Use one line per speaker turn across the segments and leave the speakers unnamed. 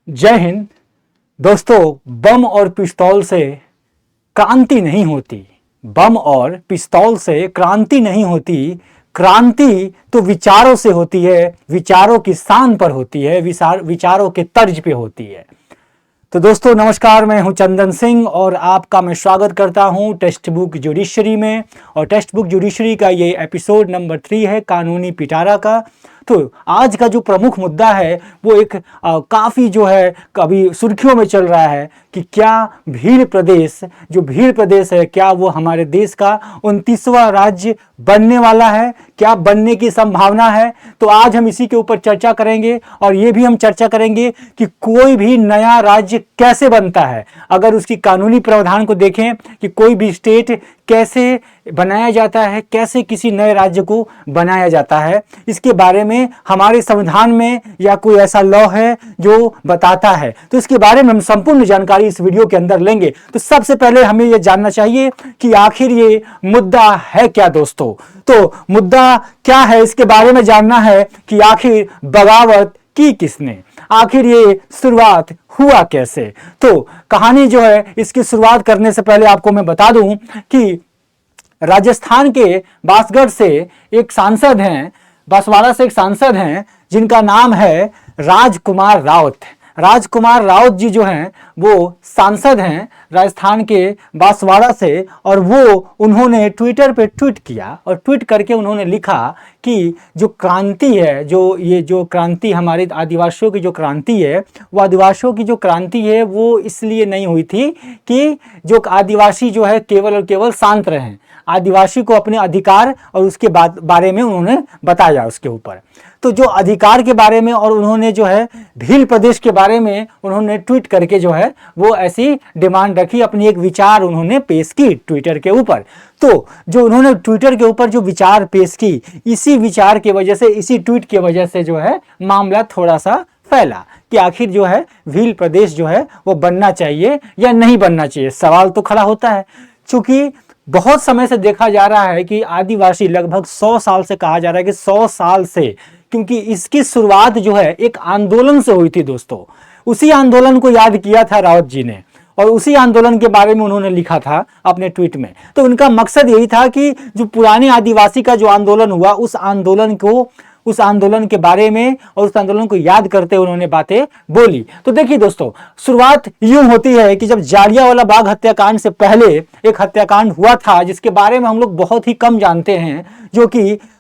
जय हिंद दोस्तों। बम और पिस्तौल से क्रांति नहीं होती। बम और पिस्तौल से क्रांति नहीं होती। क्रांति तो विचारों से होती है, विचारों की शान पर होती है, विचारों के तर्ज पे होती है। तो दोस्तों नमस्कार, मैं हूं चंदन सिंह और आपका मैं स्वागत करता हूं टेक्स्ट बुक जुडिशरी में। और टेक्स्ट बुक जुडिशरी का ये एपिसोड नंबर 3 है, कानूनी पिटारा का। तो आज का जो प्रमुख मुद्दा है वो एक काफ़ी जो है कभी सुर्खियों में चल रहा है कि क्या भीड़ प्रदेश है, क्या वो हमारे देश का 29वां राज्य बनने वाला है, क्या बनने की संभावना है। तो आज हम इसी के ऊपर चर्चा करेंगे और ये भी हम चर्चा करेंगे कि कोई भी नया राज्य कैसे बनता है। अगर उसकी कानूनी प्रावधान को देखें कि कोई भी स्टेट कैसे बनाया जाता है, कैसे किसी नए राज्य को बनाया जाता है, इसके बारे में हमारे संविधान में या कोई ऐसा लॉ है जो बताता है। तो इसके बारे में हम संपूर्ण जानकारी इस वीडियो के अंदर लेंगे। तो सबसे पहले हमें यह जानना चाहिए कि आखिर ये मुद्दा है क्या दोस्तों। तो मुद्दा क्या है, इसके बारे में जानना है कि आखिर बगावत की किसने, आखिर ये शुरुआत हुआ कैसे। तो कहानी जो है इसकी शुरुआत करने से पहले आपको मैं बता दूं कि राजस्थान के बांसगढ़ से एक सांसद हैं, बांसवाड़ा से एक सांसद हैं जिनका नाम है राजकुमार राउत। राजकुमार राउत जी जो हैं वो सांसद हैं राजस्थान के बांसवाड़ा से, और उन्होंने ट्विटर पे ट्वीट किया और ट्वीट करके उन्होंने लिखा कि जो क्रांति है, जो क्रांति हमारे आदिवासियों की जो क्रांति है, वो आदिवासियों की जो क्रांति है वो इसलिए नहीं हुई थी कि जो आदिवासी जो है केवल और केवल शांत रहें। आदिवासी को अपने अधिकार और उसके बारे में उन्होंने बताया उसके ऊपर। तो जो अधिकार के बारे में और उन्होंने जो है भील प्रदेश के बारे में उन्होंने ट्वीट करके जो है वो ऐसी डिमांड रखी, अपनी एक विचार उन्होंने पेश की ट्विटर के ऊपर। तो जो उन्होंने ट्विटर के ऊपर जो विचार पेश की, इसी विचार की वजह से, इसी ट्वीट की वजह से जो है मामला थोड़ा सा फैला कि आखिर जो है भील प्रदेश जो है वो बनना चाहिए या नहीं बनना चाहिए। सवाल तो खड़ा होता है, चूंकि बहुत समय से देखा जा रहा है कि आदिवासी लगभग 100 साल से, कहा जा रहा है कि 100 साल से, क्योंकि इसकी शुरुआत जो है एक आंदोलन से हुई थी दोस्तों। उसी आंदोलन को याद किया था राउत जी ने और उसी आंदोलन के बारे में उन्होंने लिखा था अपने ट्वीट में। तो उनका मकसद यही था कि जो पुराने आदिवासी का जो आंदोलन हुआ, उस आंदोलन के बारे में और उस आंदोलन को याद करते उन्होंने बातें बोली। तो देखिए दोस्तों, शुरुआत यूं होती है कि जब जालियांवाला बाग हत्याकांड से पहले एक हत्याकांड हुआ था जिसके बारे में हम लोग बहुत ही कम जानते हैं,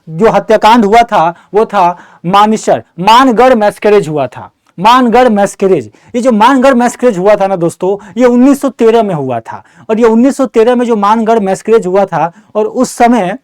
जो हत्याकांड हुआ था वो था मानगढ़ मैस्करेज हुआ था। मानगढ़ मैस्करेज, ये जो मानगढ़ मैस्करेज हुआ था ना दोस्तों, ये 1913 में हुआ था। और ये 1913 में जो मानगढ़ मैस्करेज हुआ था, और उस समय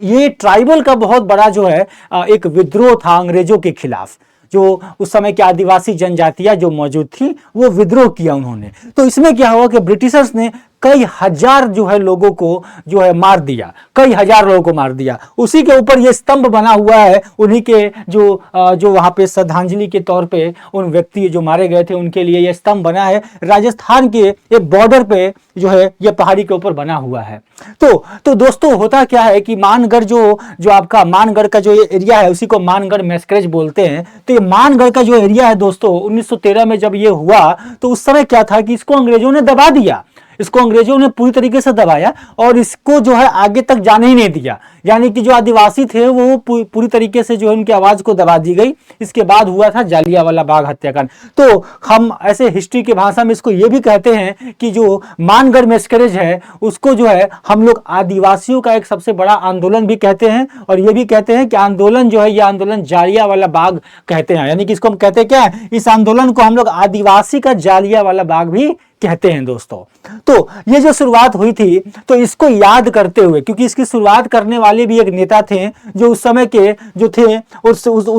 ये ट्राइबल का बहुत बड़ा जो है एक विद्रोह था अंग्रेजों के खिलाफ। जो उस समय की आदिवासी जनजातियां जो मौजूद थी वो विद्रोह किया उन्होंने। तो इसमें क्या हुआ कि ब्रिटिशर्स ने कई हजार जो है लोगों को जो है मार दिया, कई हजार लोगों को मार दिया। उसी के ऊपर ये स्तंभ बना हुआ है, उन्हीं के जो वहां पे श्रद्धांजलि के तौर पे उन व्यक्ति जो मारे गए थे उनके लिए ये स्तंभ बना है। राजस्थान के एक बॉर्डर पे जो है ये पहाड़ी के ऊपर बना हुआ है। तो दोस्तों होता क्या है कि मानगढ़ जो आपका मानगढ़ का जो एरिया है उसी को मानगढ़ मैस्करेज बोलते हैं। तो ये मानगढ़ का जो एरिया है दोस्तों, 1913 में जब ये हुआ तो उस समय क्या था कि इसको अंग्रेजों ने दबा दिया। इसको अंग्रेजों ने पूरी तरीके से दबाया और इसको जो है आगे तक जाने ही नहीं दिया। यानी कि जो आदिवासी थे वो पूरी तरीके से जो है उनकी आवाज को दबा दी गई। इसके बाद हुआ था जालियांवाला बाग हत्याकांड। तो हम ऐसे हिस्ट्री की भाषा में इसको ये भी कहते हैं कि जो मानगढ़ मैस्करेज है उसको जो है हम लोग आदिवासियों का एक सबसे बड़ा आंदोलन भी कहते हैं, और ये भी कहते हैं कि आंदोलन जो है ये आंदोलन जालियांवाला बाग कहते हैं। यानी कि इसको हम कहते हैं क्या है, इस आंदोलन को हम लोग आदिवासी का जालियांवाला बाग भी कहते हैं दोस्तों। तो ये जो शुरुआत हुई थी तो इसको याद करते हुए, क्योंकि इसकी शुरुआत करने वाले भी एक नेता थे जो उस समय के जो थे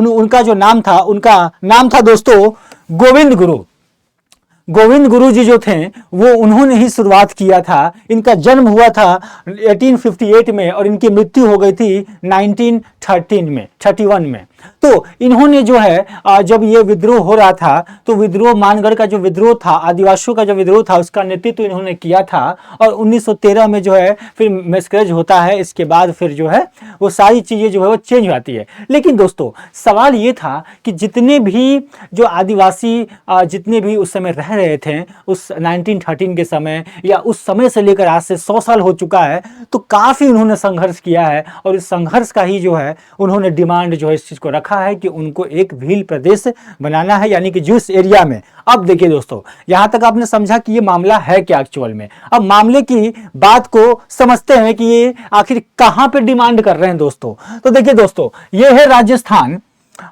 उनका जो नाम था, उनका नाम था दोस्तों गोविंद गुरु। गोविंद गुरु जी जो थे वो उन्होंने ही शुरुआत किया था। इनका जन्म हुआ था 1858 में और इनकी मृत्यु हो गई थी 1931 में। तो इन्होंने जो है जब ये विद्रोह हो रहा था तो विद्रोह मानगढ़ का जो विद्रोह था, आदिवासियों का जो विद्रोह था, उसका नेतृत्व इन्होंने किया था। और 1913 में जो है फिर मैस्करेज होता है। इसके बाद फिर जो है वो सारी चीजें जो है वो चेंज हो जाती है। लेकिन दोस्तों सवाल ये था कि जितने भी जो आदिवासी जितने भी उस समय रह रहे थे उस 1913 के समय या उस समय से लेकर आज से 100 साल हो चुका है, तो काफी उन्होंने संघर्ष किया है। और इस संघर्ष का ही जो है उन्होंने डिमांड जो है इस चीज को रखा है कि उनको एक भील प्रदेश बनाना है, यानी कि जिस एरिया में। अब देखिए दोस्तों, यहां तक आपने समझा कि ये मामला है क्या एक्चुअल में। अब मामले की बात को समझते हैं कि ये आखिर कहां पे डिमांड कर रहे हैं दोस्तों। तो देखिए दोस्तों, ये है राजस्थान।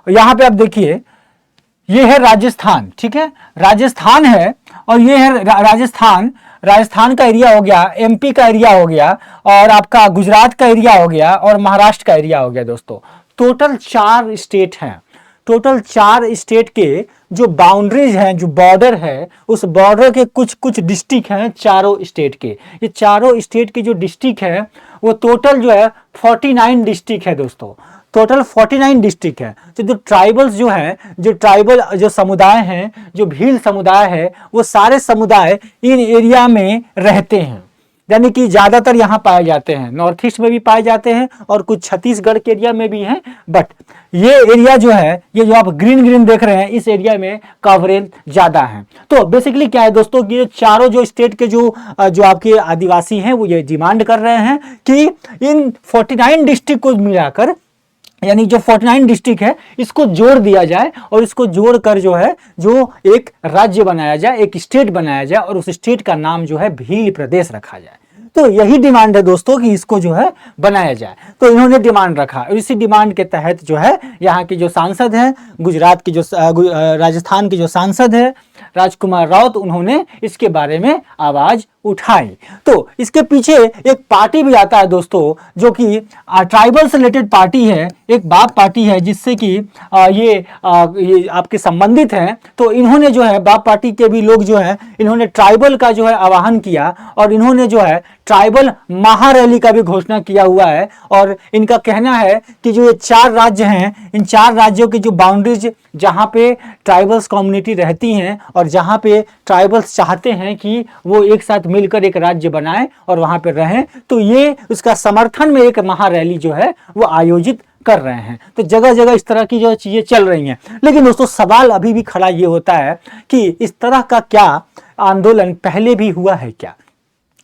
यहां पे आप देखिए, ये है राजस्थान, ठीक है, राजस्थान है। और ये है राजस्थान का एरिया हो गया, एमपी का एरिया हो गया, और आपका गुजरात का एरिया हो गया, और महाराष्ट्र का एरिया हो गया दोस्तों। टोटल 4 स्टेट हैं। टोटल 4 स्टेट के जो बाउंड्रीज हैं, जो बॉर्डर है, उस बॉर्डर के कुछ कुछ डिस्ट्रिक्ट हैं चारों स्टेट के। ये चारों स्टेट के जो डिस्ट्रिक्ट है वो टोटल जो है 49 डिस्ट्रिक्ट है दोस्तों। टोटल 49 डिस्ट्रिक्ट है। तो जो ट्राइबल्स जो है, जो ट्राइबल जो समुदाय हैं, जो भील समुदाय है, वो सारे समुदाय इन एरिया में रहते हैं, यानी कि ज्यादातर यहाँ पाए जाते हैं। नॉर्थ ईस्ट में भी पाए जाते हैं और कुछ छत्तीसगढ़ के एरिया में भी हैं। बट ये एरिया जो है, ये जो आप ग्रीन ग्रीन देख रहे हैं, इस एरिया में कवरेज ज्यादा है। तो बेसिकली क्या है दोस्तों कि ये चारों जो स्टेट के जो आपके आदिवासी हैं वो ये डिमांड कर रहे हैं कि इन 49 डिस्ट्रिक्ट को मिलाकर, यानी जो 49 डिस्ट्रिक्ट है, इसको जोड़ दिया जाए और इसको जोड़कर जो है जो एक राज्य बनाया जाए, एक स्टेट बनाया जाए, और उस स्टेट का नाम जो है भील प्रदेश रखा जाए। तो यही डिमांड है दोस्तों कि इसको जो है बनाया जाए। तो इन्होंने डिमांड रखा और इसी डिमांड के तहत जो है यहाँ के जो सांसद हैं, गुजरात की जो राजस्थान के जो सांसद है राजकुमार राउत, उन्होंने इसके बारे में आवाज उठाई। तो इसके पीछे एक पार्टी भी आता है दोस्तों, जो कि ट्राइबल से रिलेटेड पार्टी है, एक बाप पार्टी है, जिससे कि ये आपके संबंधित हैं। तो इन्होंने जो है बाप पार्टी के भी लोग जो है, इन्होंने ट्राइबल का जो है आह्वान किया और इन्होंने जो है ट्राइबल महारैली का भी घोषणा किया हुआ है। और इनका कहना है कि जो ये 4 राज्य हैं, इन 4 राज्यों की जो बाउंड्रीज, जहां पे ट्राइबल्स कम्युनिटी रहती हैं और जहां पे ट्राइबल्स चाहते हैं कि वो एक साथ मिलकर एक राज्य बनाएं और वहां पे रहें, तो ये उसका समर्थन में एक महारैली जो है वो आयोजित कर रहे हैं। तो जगह जगह इस तरह की जो चीजें चल रही हैं। लेकिन दोस्तों सवाल अभी भी खड़ा ये होता है कि इस तरह का क्या आंदोलन पहले भी हुआ है क्या।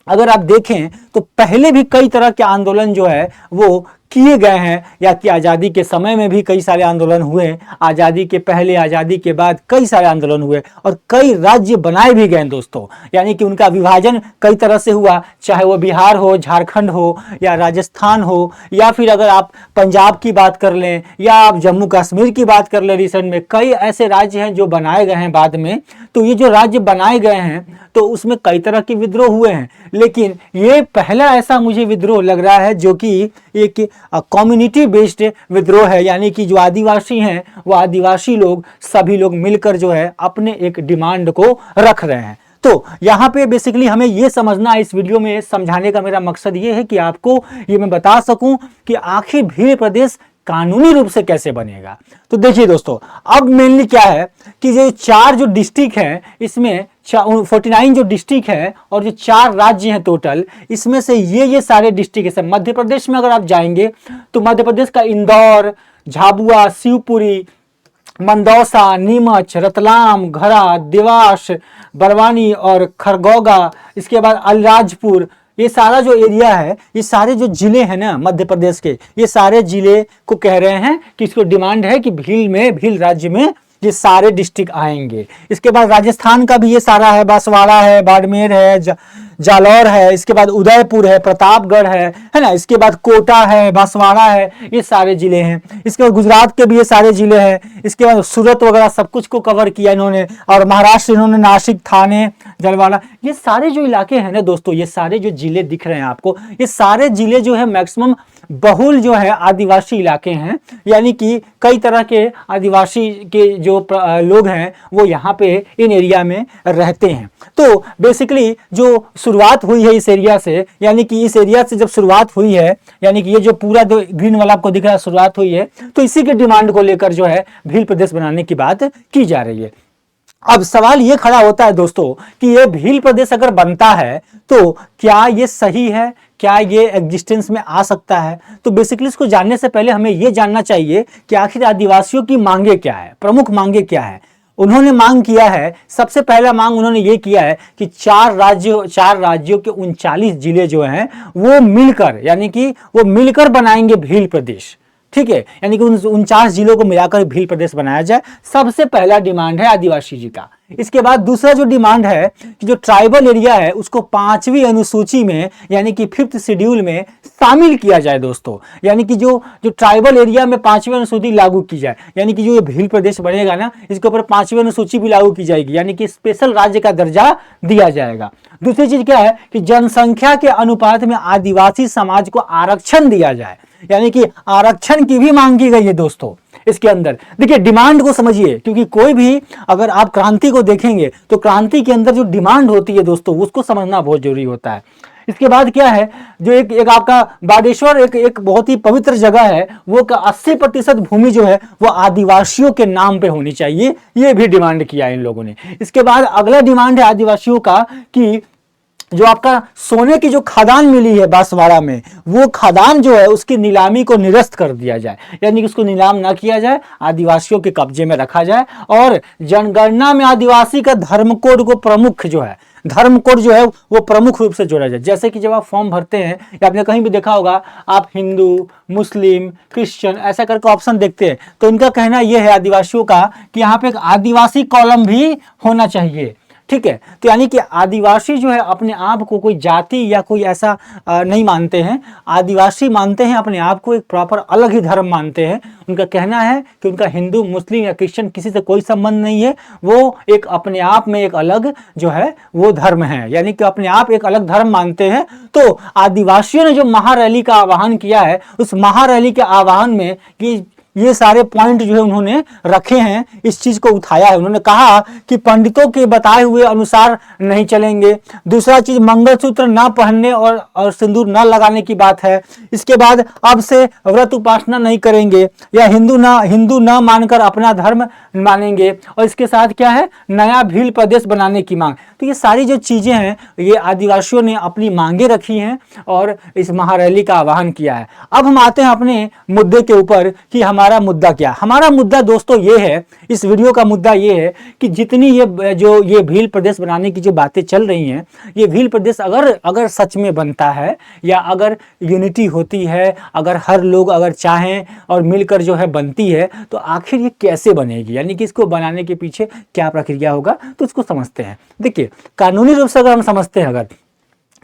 अगर आप देखें तो पहले भी कई तरह के आंदोलन जो है वो किए गए हैं, या कि आज़ादी के समय में भी कई सारे आंदोलन हुए, आज़ादी के पहले, आज़ादी के बाद कई सारे आंदोलन हुए और कई राज्य बनाए भी गए दोस्तों। यानी कि उनका विभाजन कई तरह से हुआ, चाहे वो बिहार हो, झारखंड हो, या राजस्थान हो, या फिर अगर आप पंजाब की बात कर लें, या आप जम्मू कश्मीर की बात कर लें। रिसेंट में कई ऐसे राज्य हैं जो बनाए गए हैं बाद में। तो ये जो राज्य बनाए गए हैं तो उसमें कई तरह के विद्रोह हुए हैं, लेकिन ये पहला ऐसा मुझे विद्रोह लग रहा है जो कि एक कम्युनिटी बेस्ड विद्रोह है। यानी कि जो आदिवासी हैं वो आदिवासी लोग, सभी लोग मिलकर जो है अपने एक डिमांड को रख रहे हैं। तो यहाँ पे बेसिकली हमें ये समझना, इस वीडियो में समझाने का मेरा मकसद ये है कि आपको ये मैं बता सकूं कि आखिर भील प्रदेश कानूनी रूप से कैसे बनेगा। तो देखिए दोस्तों, अब मेनली क्या है कि ये 4 जो डिस्ट्रिक्ट हैं, इसमें 49 जो डिस्ट्रिक्ट है और जो 4 राज्य हैं टोटल, इसमें से ये सारे डिस्ट्रिक्ट है। मध्य प्रदेश में अगर आप जाएंगे तो मध्य प्रदेश का इंदौर, झाबुआ, शिवपुरी, मंदौसा, नीमच, रतलाम, घड़ा, देवास, बरवानी और खरगोगा, इसके बाद अलीराजपुर, ये सारा जो एरिया है, ये सारे जो जिले हैं ना मध्य प्रदेश के, ये सारे जिले को कह रहे हैं कि इसको डिमांड है कि भील राज्य में ये सारे डिस्ट्रिक्ट आएंगे। इसके बाद राजस्थान का भी ये सारा है, बांसवाड़ा है, बाड़मेर है, जालौर है, इसके बाद उदयपुर है, प्रतापगढ़ है ना, इसके बाद कोटा है, बांसवाड़ा है, ये सारे जिले हैं। इसके बाद गुजरात के भी ये सारे जिले हैं। इसके बाद सूरत वगैरह सब कुछ को कवर किया इन्होंने। और महाराष्ट्र इन्होंने नासिक, थाने, जलवाड़ा, ये सारे जो इलाके हैं ना दोस्तों, ये सारे जो जिले दिख रहे हैं आपको, ये सारे जिले जो है मैक्सिमम बहुल जो है आदिवासी इलाके हैं, यानी कि कई तरह के आदिवासी के जो लोग हैं वो यहाँ पे इन एरिया में रहते हैं। तो बेसिकली जो शुरुआत हुई है इस एरिया से, यानी कि इस एरिया से जब शुरुआत हुई है, यानी कि ये जो पूरा जो ग्रीन वाला आपको दिख रहा है शुरुआत हुई है, तो इसी के डिमांड को लेकर जो है भील प्रदेश बनाने की बात की जा रही है। अब सवाल ये खड़ा होता है दोस्तों कि ये भील प्रदेश अगर बनता है तो क्या ये सही है, क्या ये एग्जिस्टेंस में आ सकता है? तो बेसिकली इसको जानने से पहले हमें ये जानना चाहिए कि आखिर आदिवासियों की मांगे क्या है, प्रमुख मांगे क्या है। उन्होंने मांग किया है, सबसे पहला मांग उन्होंने ये किया है कि चार राज्यों के 39 जिले जो हैं वो मिलकर, यानी कि वो मिलकर बनाएंगे भील प्रदेश। ठीक है, यानी कि 49 जिलों को मिलाकर भील प्रदेश बनाया जाए। सबसे पहला डिमांड है आदिवासी जी का। इसके बाद दूसरा जो डिमांड है कि जो ट्राइबल एरिया है उसको 5वीं अनुसूची में, यानी कि 5th शेड्यूल में शामिल किया जाए दोस्तों। यानी कि जो ट्राइबल एरिया में 5वीं अनुसूची लागू की जाए, यानी कि जो ये भील प्रदेश बनेगा ना, इसके ऊपर 5वीं अनुसूची भी लागू की जाएगी, यानी कि स्पेशल राज्य का दर्जा दिया जाएगा। दूसरी चीज क्या है कि जनसंख्या के अनुपात में आदिवासी समाज को आरक्षण दिया जाए, यानी कि आरक्षण की भी मांग की गई है दोस्तों। इसके अंदर देखिए डिमांड को समझिए, क्योंकि कोई भी अगर आप क्रांति को देखेंगे तो क्रांति के अंदर जो डिमांड होती है दोस्तों उसको समझना बहुत जरूरी होता है। इसके बाद क्या है, जो एक आपका बागेश्वर एक बहुत ही पवित्र जगह है, वो का 80% भूमि जो है वो आदिवासियों के नाम पे होनी चाहिए, ये भी डिमांड किया है इन लोगों ने। इसके बाद अगला डिमांड है आदिवासियों का कि जो आपका सोने की जो खदान मिली है बांसवाड़ा में, वो खदान जो है उसकी नीलामी को निरस्त कर दिया जाए, यानी कि उसको नीलाम ना किया जाए, आदिवासियों के कब्जे में रखा जाए। और जनगणना में आदिवासी का धर्म कोड को प्रमुख जो है, धर्म कोड जो है वो प्रमुख रूप से जोड़ा जाए। जैसे कि जब आप फॉर्म भरते हैं या आपने कहीं भी देखा होगा, आप हिंदू, मुस्लिम, क्रिश्चियन ऐसा करके ऑप्शन देखते हैं, तो इनका कहना यह है आदिवासियों का कि यहाँ पे एक आदिवासी कॉलम भी होना चाहिए। ठीक है, तो यानी कि आदिवासी जो है अपने आप को कोई जाति या कोई ऐसा नहीं मानते हैं। आदिवासी मानते हैं अपने आप को एक प्रॉपर अलग ही धर्म मानते हैं। उनका कहना है कि उनका हिंदू, मुस्लिम या क्रिश्चियन किसी से कोई संबंध नहीं है, वो एक अपने आप में एक अलग जो है वो धर्म है, यानी कि अपने आप एक अलग धर्म मानते हैं। तो आदिवासियों ने जो महारैली का आह्वान किया है, उस महारैली के आह्वान में कि ये सारे पॉइंट जो है उन्होंने रखे हैं, इस चीज को उठाया है। उन्होंने कहा कि पंडितों के बताए हुए अनुसार नहीं चलेंगे। दूसरा चीज मंगलसूत्र ना पहनने और सिंदूर ना लगाने की बात है। इसके बाद अब से व्रत उपासना नहीं करेंगे, या हिंदू ना मानकर अपना धर्म मानेंगे। और इसके साथ क्या है, नया भील प्रदेश बनाने की मांग। तो ये सारी जो चीजें हैं ये आदिवासियों ने अपनी मांगे रखी हैं और इस महारैली का आह्वान किया है। अब हम आते हैं अपने मुद्दे के ऊपर कि हमारा मुद्दा क्या। हमारा मुद्दा दोस्तों ये है, इस वीडियो का मुद्दा ये है कि जितनी ये भील प्रदेश बनाने की जो बातें चल रही हैं, ये भील प्रदेश अगर सच में बनता है, या अगर यूनिटी होती है, अगर हर लोग अगर चाहें और मिलकर जो है बनती है, तो आखिर ये कैसे बनेगी, यानी कि इसको बनाने के पीछे क्या प्रक्रिया होगा, तो इसको समझते हैं। देखिए कानूनी रूप से अगर हम समझते हैं, अगर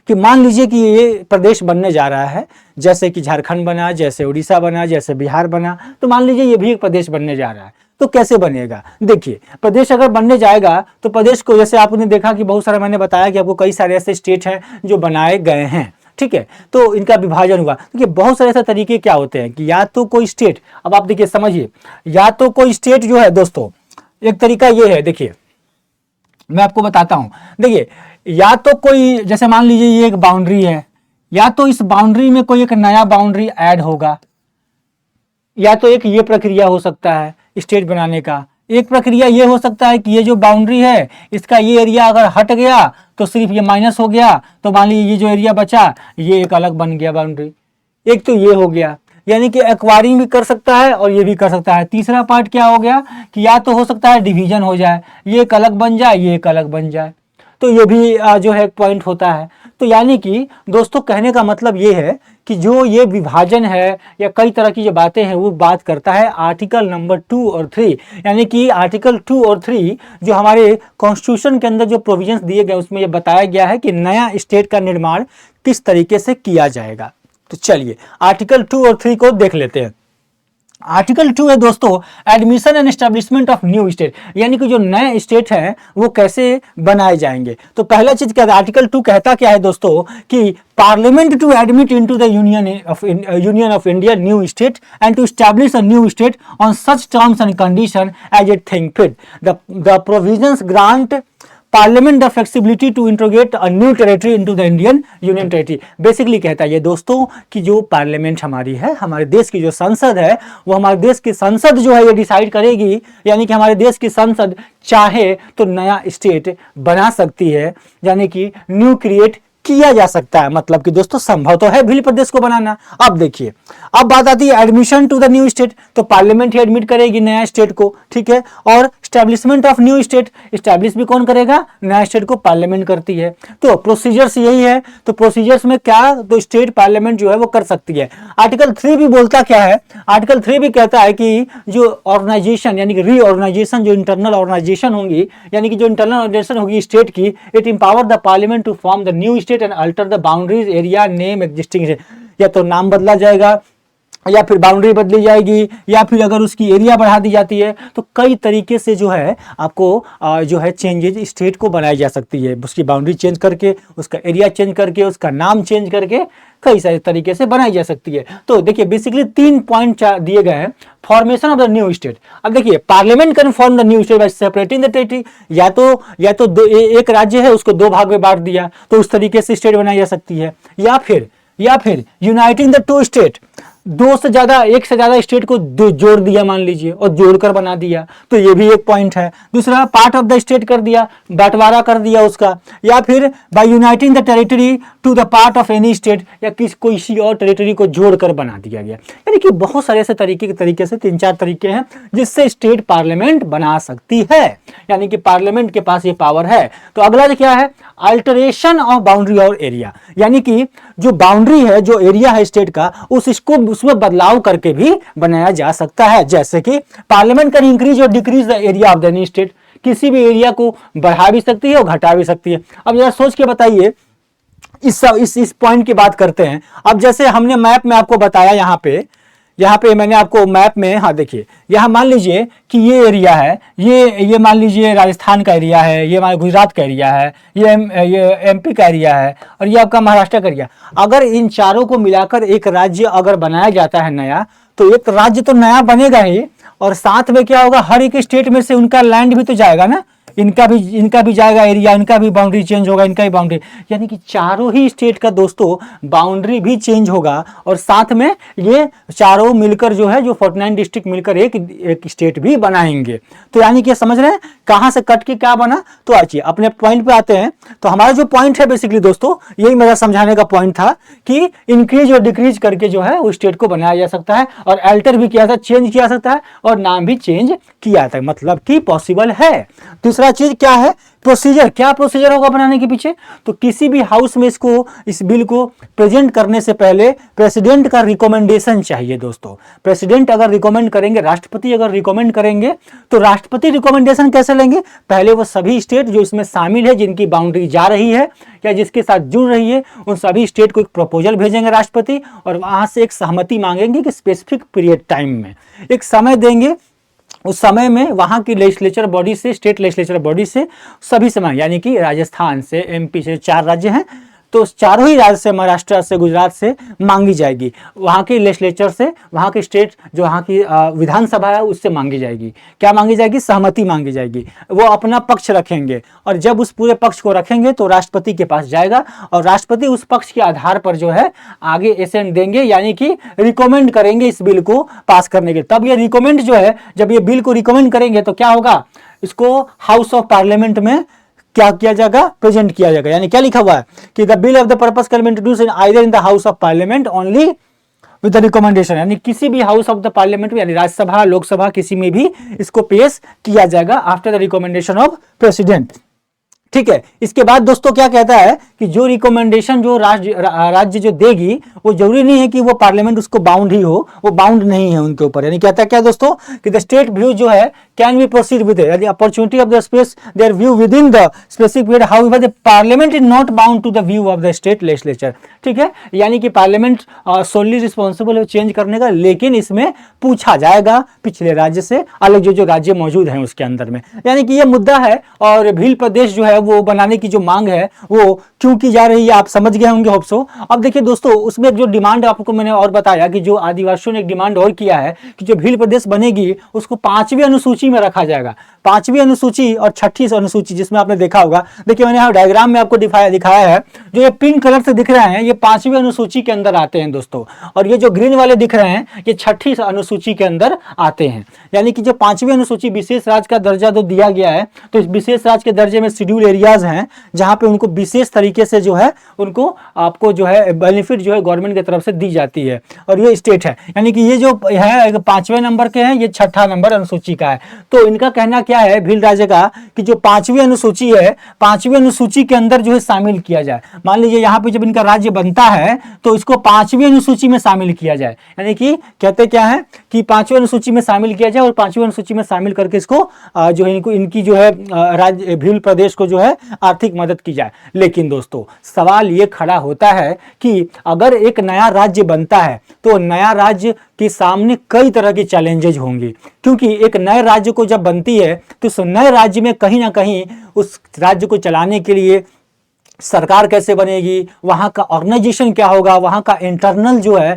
कि मान लीजिए कि ये प्रदेश बनने जा रहा है, जैसे कि झारखंड बना, जैसे उड़ीसा बना, जैसे बिहार बना, तो मान लीजिए ये भी एक प्रदेश बनने जा रहा है। तो कैसे बनेगा? देखिए प्रदेश अगर बनने जाएगा तो प्रदेश को, जैसे आपने देखा कि बहुत सारे, मैंने बताया कि आपको कई सारे ऐसे स्टेट हैं जो बनाए गए हैं, ठीक है, तो इनका विभाजन हुआ। देखिए बहुत सारे ऐसे तरीके क्या होते हैं कि या तो कोई स्टेट, अब आप देखिए समझिए, या तो कोई स्टेट जो है दोस्तों, एक तरीका ये है, देखिए मैं आपको बताता हूं। देखिए या तो कोई, जैसे मान लीजिए ये एक बाउंड्री है, या तो इस बाउंड्री में कोई एक नया बाउंड्री ऐड होगा, या तो एक ये प्रक्रिया हो सकता है स्टेट बनाने का। एक प्रक्रिया ये हो सकता है कि ये जो बाउंड्री है इसका ये एरिया अगर हट गया तो सिर्फ ये माइनस हो गया, तो मान लीजिए ये जो एरिया बचा ये एक अलग बन गया बाउंड्री। एक तो ये हो गया, यानी कि एक्वायरिंग भी कर सकता है और ये भी कर सकता है। तीसरा पार्ट क्या हो गया कि या तो हो सकता है डिवीजन हो जाए, ये एक अलग बन जाए, ये एक अलग बन जाए, तो ये भी जो है पॉइंट होता है। तो यानी कि दोस्तों कहने का मतलब ये है कि जो ये विभाजन है या कई तरह की जो बातें हैं वो बात करता है आर्टिकल नंबर 2 और 3, यानी कि आर्टिकल 2 और 3 जो हमारे कॉन्स्टिट्यूशन के अंदर जो प्रोविजंस दिए गए उसमें ये बताया गया है कि नया स्टेट का निर्माण किस तरीके से किया जाएगा। तो चलिए आर्टिकल 2 और 3 को देख लेते हैं। आर्टिकल 2 है दोस्तों, admission and establishment of new state, यानी कि जो नए स्टेट हैं वो कैसे बनाए जाएंगे। तो पहला चीज क्या है, आर्टिकल 2 कहता क्या है दोस्तों कि parliament to admit into the union of India new state and to establish a new state on such terms and condition as it think fit, the provisions grant parliament the flexibility to integrate a new territory into the Indian union territory. Basically कहता है ये दोस्तों कि जो parliament हमारी है, हमारे देश की जो संसद है, वो हमारे देश की संसद जो है ये डिसाइड करेगी, यानी कि हमारे देश की संसद चाहे तो नया स्टेट बना सकती है, यानी कि न्यू क्रिएट किया जा सकता है। मतलब कि दोस्तों संभव तो है भिल प्रदेश को बनाना। अब देखिए, अब बात आती है admission to the new state, तो पार्लियामेंट ही एडमिट करेगी नया स्टेट को, ठीक है। और establishment of new state, establish भी कौन करेगा, नया स्टेट को पार्लियामेंट करती है। तो प्रोसीजर्स यही है। तो प्रोसीजर्स में क्या, तो स्टेट पार्लियामेंट जो है वो कर सकती है। आर्टिकल 3 भी बोलता क्या है, आर्टिकल 3 भी कहता है कि जो ऑर्गेनाइजेशन यानी कि रीऑर्गेनाइजेशन, जो इंटरनल ऑर्गेनाइजेशन होंगी, यानी कि जो इंटरनल ऑर्गेनाइजेशन होगी स्टेट की, it empower the parliament to form the new state and alter the boundaries area name existing. या तो नाम बदला जाएगा, या फिर बाउंड्री बदली जाएगी, या फिर अगर उसकी एरिया बढ़ा दी जाती है, तो कई तरीके से जो है आपको जो है चेंजेज स्टेट को बनाई जा सकती है। उसकी बाउंड्री चेंज करके, उसका एरिया चेंज करके, उसका नाम चेंज करके कई सारे तरीके से बनाई जा सकती है। तो देखिए बेसिकली 3 पॉइंट दिए गए हैं। Formation of the new state, अब देखिए parliament can form the new state by separating the territory, या तो एक राज्य है उसको 2 भाग में बांट दिया, तो उस तरीके से स्टेट बनाई जा सकती है। या फिर यूनाइटिंग द 2 स्टेट, एक से ज्यादा स्टेट को जोड़ दिया मान लीजिए, और जोड़कर बना दिया, तो ये भी एक पॉइंट है। दूसरा पार्ट ऑफ द स्टेट कर दिया, बंटवारा कर दिया उसका। या फिर by uniting the territory to the part of any state, या किसी और टेरिटरी को जोड़कर बना दिया गया। यानी कि बहुत सारे ऐसे तरीके से 3-4 तरीके हैं जिससे स्टेट पार्लियामेंट बना सकती है, यानी कि पार्लियामेंट के पास ये पावर है। तो अगला क्या है, अल्टरेशन ऑफ बाउंड्री और एरिया, यानी कि जो बाउंड्री है, जो एरिया है स्टेट का, उसमें बदलाव करके भी बनाया जा सकता है। जैसे कि पार्लियामेंट कैन इंक्रीज और decrease the area of the any state, किसी भी एरिया को बढ़ा भी सकती है और घटा भी सकती है। अब जरा सोच के बताइए, इस पॉइंट की बात करते हैं। अब जैसे हमने मैप में आपको बताया, यहाँ पे मैंने आपको मैप में, हाँ देखिए, यहाँ मान लीजिए कि ये एरिया है, ये मान लीजिए राजस्थान का एरिया है, ये हमारे गुजरात का एरिया है, ये एमपी का एरिया है, और ये आपका महाराष्ट्र का एरिया। अगर इन चारों को मिलाकर एक राज्य अगर बनाया जाता है नया, तो एक राज्य तो नया बनेगा ही, और साथ में क्या होगा, हर एक स्टेट में से उनका लैंड भी तो जाएगा ना, इनका भी जाएगा एरिया, इनका भी बाउंड्री चेंज होगा, इनका भी बाउंड्री, यानी कि चारों ही स्टेट का दोस्तों बाउंड्री भी चेंज होगा, और साथ में ये चारों मिलकर जो है, जो 49 डिस्ट्रिक्ट मिलकर एक स्टेट भी बनाएंगे। तो यानी कि समझ रहे हैं कहां से कट के क्या बना। तो आइए अपने पॉइंट पे आते हैं। तो हमारा जो पॉइंट है बेसिकली दोस्तों, यही मेरा समझाने का पॉइंट था कि इंक्रीज और डिक्रीज करके जो है उस स्टेट को बनाया जा सकता है, और अल्टर भी किया जा, चेंज किया जा सकता है, और नाम भी चेंज किया जाता है, मतलब कि पॉसिबल है। दूसरा चीज क्या है, प्रोसीजर, क्या प्रोसीजर होगा बनाने के पीछे। तो किसी भी हाउस में इस बिल को प्रेजेंट करने से पहले प्रेसिडेंट का रिकमेंडेशन चाहिए दोस्तों। प्रेसिडेंट अगर रिकमेंड करेंगे, राष्ट्रपति अगर रिकमेंड करेंगे, तो राष्ट्रपति रिकमेंडेशन कैसे लेंगे, पहले वो सभी स्टेट जो इसमें शामिल है, जिनकी बाउंड्री जा रही है या जिसके साथ जुड़ रही है, उन सभी स्टेट को एक प्रपोजल भेजेंगे राष्ट्रपति, और वहां से एक सहमति मांगेंगे कि स्पेसिफिक पीरियड टाइम में एक समय देंगे। उस समय में वहां की लेजिस्लेचर बॉडी से, स्टेट लेजिस्लेचर बॉडी से सभी समय, यानी कि राजस्थान से, एमपी से, 4 राज्य हैं, तो चारों ही राज्य से, महाराष्ट्र से, गुजरात से मांगी जाएगी, वहां के लेजिस्लेचर से, वहां के स्टेट जो वहां की विधानसभा है उससे मांगी जाएगी। क्या मांगी जाएगी, सहमति मांगी जाएगी। वो अपना पक्ष रखेंगे, और जब उस पूरे पक्ष को रखेंगे तो राष्ट्रपति के पास जाएगा, और राष्ट्रपति उस पक्ष के आधार पर जो है आगे एसेंट देंगे, यानी कि रिकमेंड करेंगे इस बिल को पास करने के। तब ये रिकमेंड जो है, जब ये बिल को रिकमेंड करेंगे तो क्या होगा, इसको हाउस ऑफ पार्लियामेंट में क्या किया जाएगा, प्रेजेंट किया जाएगा। यानी क्या लिखा हुआ है कि the bill of the purpose can be introduced either in the house of parliament only with the recommendation, यानी किसी भी हाउस ऑफ द पार्लियामेंट में, यानी राज्यसभा, लोकसभा, किसी में भी इसको पेश किया जाएगा after the recommendation of president. ठीक है। इसके बाद दोस्तों क्या कहता है कि जो रिकमेंडेशन जो राज्य जो देगी वो जरूरी नहीं है कि वो पार्लियामेंट उसको बाउंड ही हो, वो बाउंड नहीं है उनके ऊपर। यानी कहता है क्या दोस्तों कि द स्टेट व्यू जो है कैन बी प्रोसीड विद यानी opportunity of the space their view within the specific period, however the parliament is not bound to the view of the state legislature. ठीक है, यानी कि parliament solely responsible है change करने का, लेकिन इसमें पूछा जाएगा पिछले राज्य से, अलग जो राज्य मौजूद हैं उसके अंदर में। यानी कि ये मुद्दा है और भील प्रदेश जो है वो बनाने की जो मांग है वो क्यों की जा रही है आप समझ गए होंगे होप सो। अब देखिए दोस्तों उसमें जो डिमांड आपको मैंने और बताया कि जो आदिवासियों ने एक डिमांड और किया है कि जो भील प्रदेश बनेगी उसको 5वीं अनुसूची में रखा जाएगा। 5वीं अनुसूची और 6ठी अनुसूची जिसमें आपने देखा होगा, देखिए मैंने यहाँ डायग्राम में आपको दिखाया है, जो ये पिंक कलर से दिख रहे हैं ये 5वीं अनुसूची के अंदर आते हैं दोस्तों, और ये जो ग्रीन वाले दिख रहे हैं ये 6ठी अनुसूची के अंदर आते हैं। यानी कि जो 5वीं अनुसूची विशेष राज्य का दर्जा जो दिया गया है, तो इस विशेष राज्य के दर्जे में शेड्यूल एरियाज हैं जहां पे उनको विशेष तरीके से जो है उनको आपको जो है बेनिफिट जो है गवर्नमेंट की तरफ से दी जाती है, और ये स्टेट है। यानी कि ये जो है 5वें नंबर के हैं, ये 6ठा नंबर अनुसूची का है। तो इनका कहना क्या है भील राज्य का कि जो 5वीं अनुसूची है, 5वीं अनुसूची के अंदर जो है शामिल किया जाए। मान लीजिए यहाँ पे जब इनका राज्य बनता है तो इसको 5वीं अनुसूची में शामिल किया जाए। यानी कि कहते क्या है कि 5वीं अनुसूची में शामिल किया जाए और 5वीं अनुसूची में शामिल करके इसको जो है इनकी जो है राज्य भील प्रदेश को जो है आर्थिक मदद की जाए। लेकिन दोस्तों सवाल ये खड़ा होता है कि अगर एक नया राज्य बनता है तो नया राज्य के सामने कई तरह के चैलेंजेज होंगे, क्योंकि एक नए राज्य को जब बनती है तो उस नए राज्य में कहीं ना कहीं उस राज्य को चलाने के लिए सरकार कैसे बनेगी, वहाँ का ऑर्गेनाइजेशन क्या होगा, वहाँ का इंटरनल जो है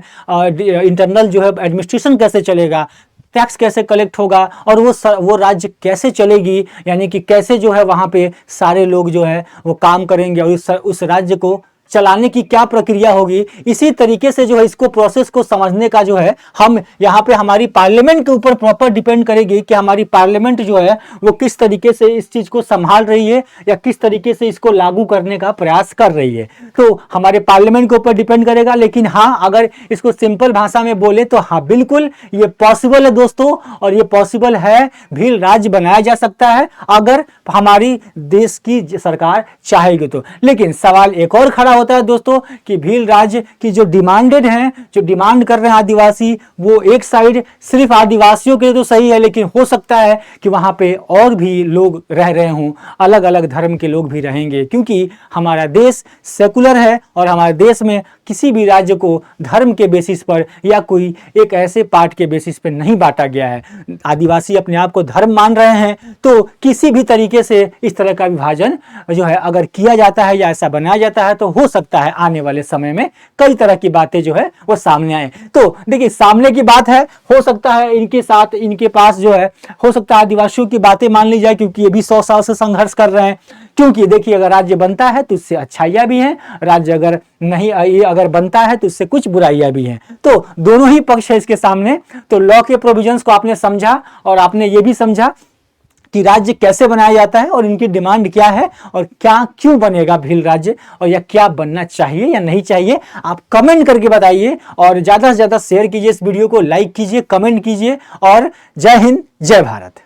एडमिनिस्ट्रेशन कैसे चलेगा, टैक्स कैसे कलेक्ट होगा, और वो राज्य कैसे चलेगी, यानी कि कैसे जो है वहाँ पे सारे लोग जो है वो काम करेंगे और उस राज्य को चलाने की क्या प्रक्रिया होगी। इसी तरीके से जो है इसको प्रोसेस को समझने का जो है हम यहाँ पे हमारी पार्लियामेंट के ऊपर प्रॉपर डिपेंड करेगी कि हमारी पार्लियामेंट जो है वो किस तरीके से इस चीज को संभाल रही है या किस तरीके से इसको लागू करने का प्रयास कर रही है। तो हमारे पार्लियामेंट के ऊपर डिपेंड करेगा। लेकिन हाँ, अगर इसको सिंपल भाषा में बोले तो हाँ बिल्कुल ये पॉसिबल है दोस्तों, और ये पॉसिबल है, भील राज्य बनाया जा सकता है अगर हमारी देश की सरकार चाहेगी तो। लेकिन सवाल एक और खड़ा होता है दोस्तों कि भील राज्य की जो डिमांडेड हैं, जो डिमांड कर रहे हैं आदिवासी, वो एक साइड सिर्फ आदिवासियों के लिए तो सही है, लेकिन हो सकता है कि वहां पे और भी लोग रह रहे हों, अलग अलग धर्म के लोग भी रहेंगे, क्योंकि हमारा देश सेकुलर है और हमारे देश में किसी भी राज्य को धर्म के बेसिस पर या कोई एक ऐसे पार्ट के बेसिस पर नहीं बांटा गया है। आदिवासी अपने आप को धर्म मान रहे हैं, तो किसी भी तरीके से इस तरह का विभाजन जो है अगर किया जाता है या ऐसा बनाया जाता है तो हो सकता है आने वाले समय में कई तरह की बातें जो है वो सामने आए। तो देखिए सामने की बात है, हो सकता है इनके साथ इनके पास जो है हो सकता है आदिवासियों की बातें मान ली जाए, क्योंकि ये भी 100 साल से संघर्ष कर रहे हैं। क्योंकि देखिए अगर राज्य बनता है तो इससे अच्छाइयां भी हैं, राज्य अगर नहीं अगर बनता है तो इससे कुछ बुराइयां भी हैं। तो दोनों ही पक्ष है इसके सामने। तो लॉ के प्रोविजंस को आपने समझा और आपने ये भी समझा कि राज्य कैसे बनाया जाता है और इनकी डिमांड क्या है और क्या क्यों बनेगा भील राज्य, और या क्या बनना चाहिए या नहीं चाहिए। आप कमेंट करके बताइए और ज़्यादा से ज़्यादा शेयर कीजिए इस वीडियो को, लाइक कीजिए, कमेंट कीजिए, और जय हिंद जय भारत।